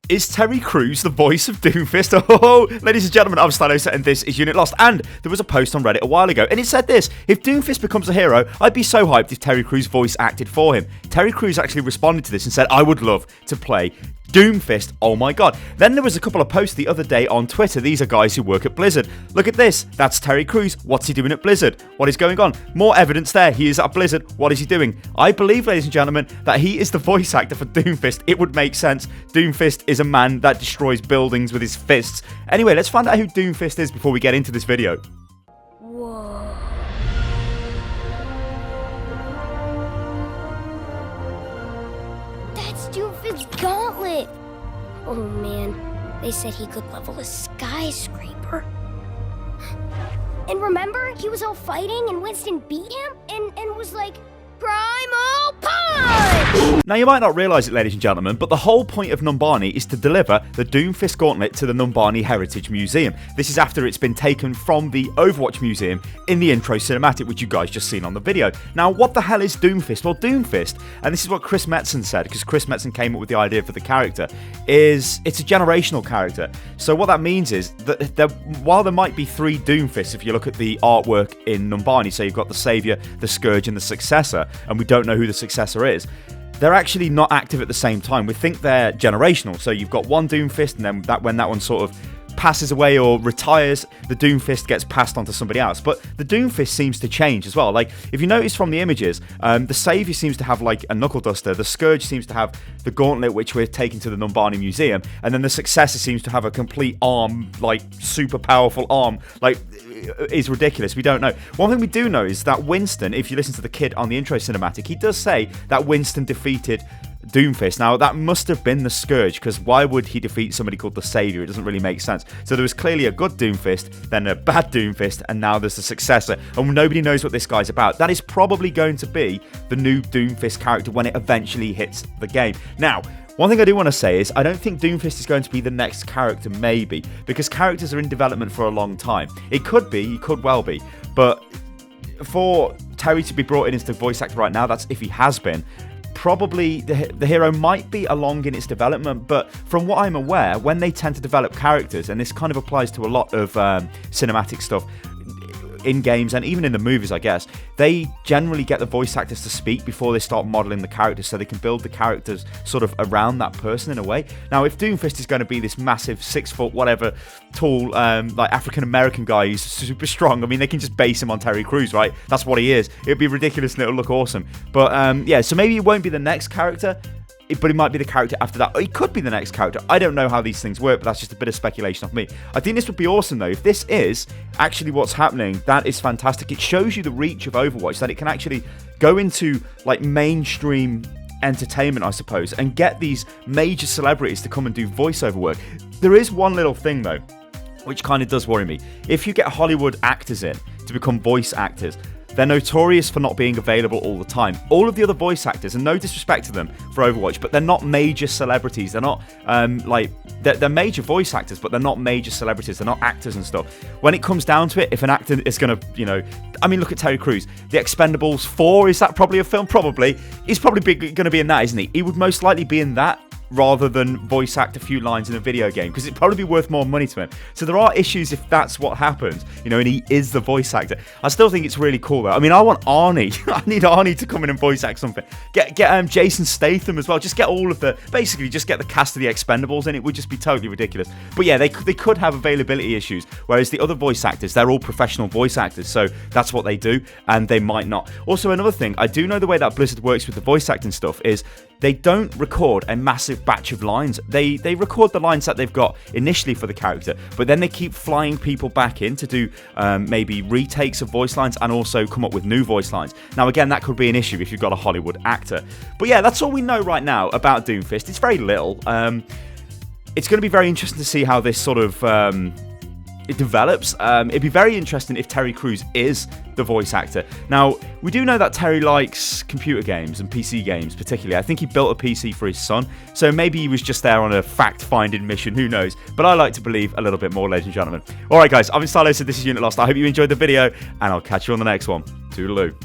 Is Terry Crews the voice of Doomfist? Oh, ladies and gentlemen, I'm Stylosa and this is Unit Lost. And there was a post on Reddit a while ago and it said this: if Doomfist becomes a hero, I'd be so hyped if Terry Crews voice acted for him. Terry Crews actually responded to this and said, I would love to play Doomfist. Oh my god. Then there was a couple of posts the other day on Twitter. These are guys who work at Blizzard. Look at this. That's Terry Crews. What's he doing at Blizzard? What is going on? More evidence there. He is at Blizzard. What is he doing? I believe, ladies and gentlemen, that he is the voice actor for Doomfist. It would make sense. Doomfist is a man that destroys buildings with his fists. Anyway, let's find out who Doomfist is before we get into this video. Whoa. That's Doomfist's gauntlet! Oh man, they said he could level a skyscraper. And remember, he was all fighting and Winston beat him and was like, Primal Punch! Now you might not realise it, ladies and gentlemen, but the whole point of Numbani is to deliver the Doomfist gauntlet to the Numbani Heritage Museum. This is after it's been taken from the Overwatch Museum in the intro cinematic, which you guys just seen on the video. Now, what the hell is Doomfist? Well, Doomfist, and this is what Chris Metzen said, because Chris Metzen came up with the idea for the character, is it's a generational character. So what that means is that while there might be 3 Doomfists, if you look at the artwork in Numbani, so you've got the Saviour, the Scourge, and the Successor, and we don't know who the Successor is, they're actually not active at the same time. We think they're generational. So you've got one Doomfist, and then when that one sort of passes away or retires, the Doomfist gets passed on to somebody else. But the Doomfist seems to change as well. Like, if you notice from the images, the Saviour seems to have like a knuckle duster, the Scourge seems to have the gauntlet, which we're taking to the Numbani Museum, and then the Successor seems to have a complete arm, like super powerful arm, like is ridiculous. We don't know. One thing we do know is that Winston, if you listen to the kid on the intro cinematic, he does say that Winston defeated Doomfist. Now, that must have been the Scourge, because why would he defeat somebody called the Saviour? It doesn't really make sense. So there was clearly a good Doomfist, then a bad Doomfist, and now there's the Successor, and nobody knows what this guy's about. That is probably going to be the new Doomfist character when it eventually hits the game. Now, one thing I do want to say is I don't think Doomfist is going to be the next character, maybe, because characters are in development for a long time. It could be, it could well be, but for Terry to be brought in as the voice actor right now, that's if he has been, probably the hero might be along in its development. But from what I'm aware, when they tend to develop characters, and this kind of applies to a lot of cinematic stuff in games and even in the movies, I guess, they generally get the voice actors to speak before they start modelling the characters, so they can build the characters sort of around that person in a way. Now, if Doomfist is going to be this massive 6 foot whatever tall like African American guy who's super strong, I mean, they can just base him on Terry Crews, right? That's what he is. It'd be ridiculous and it'll look awesome. But yeah, so maybe it won't be the next character, but it might be the character after that. Or it could be the next character. I don't know how these things work, but that's just a bit of speculation of me. I think this would be awesome, though. If this is actually what's happening, that is fantastic. It shows you the reach of Overwatch, that it can actually go into like mainstream entertainment, I suppose, and get these major celebrities to come and do voiceover work. There is one little thing, though, which kind of does worry me. If you get Hollywood actors in to become voice actors, they're notorious for not being available all the time. All of the other voice actors, and no disrespect to them for Overwatch, but they're not major celebrities. They're not they're major voice actors, but they're not major celebrities. They're not actors and stuff. When it comes down to it, if an actor is going to, you know, I mean, look at Terry Crews. The Expendables 4, is that probably a film? Probably. He's probably going to be in that, isn't he? He would most likely be in that rather than voice act a few lines in a video game, because it'd probably be worth more money to him. So there are issues if that's what happens, you know, and he is the voice actor. I still think it's really cool, though. I mean, I want Arnie. I need Arnie to come in and voice act something. Get Jason Statham as well. Just get all of the, basically just get the cast of the Expendables in. It would just be totally ridiculous. But yeah, they could have availability issues, whereas the other voice actors, they're all professional voice actors, so that's what they do, and they might not. Also, another thing, I do know the way that Blizzard works with the voice acting stuff is they don't record a massive batch of lines. They record the lines that they've got initially for the character, but then they keep flying people back in to do maybe retakes of voice lines and also come up with new voice lines. Now, again, that could be an issue if you've got a Hollywood actor. But yeah, that's all we know right now about Doomfist. It's very little. It's going to be very interesting to see how this sort of it develops. It'd be very interesting if Terry Crews is the voice actor. Now, we do know that Terry likes computer games and PC games particularly. I think he built a PC for his son, so maybe he was just there on a fact-finding mission, who knows. But I like to believe a little bit more, ladies and gentlemen. Alright guys, I've been Stylo, so this is Unit Lost. I hope you enjoyed the video, and I'll catch you on the next one. Toodaloo.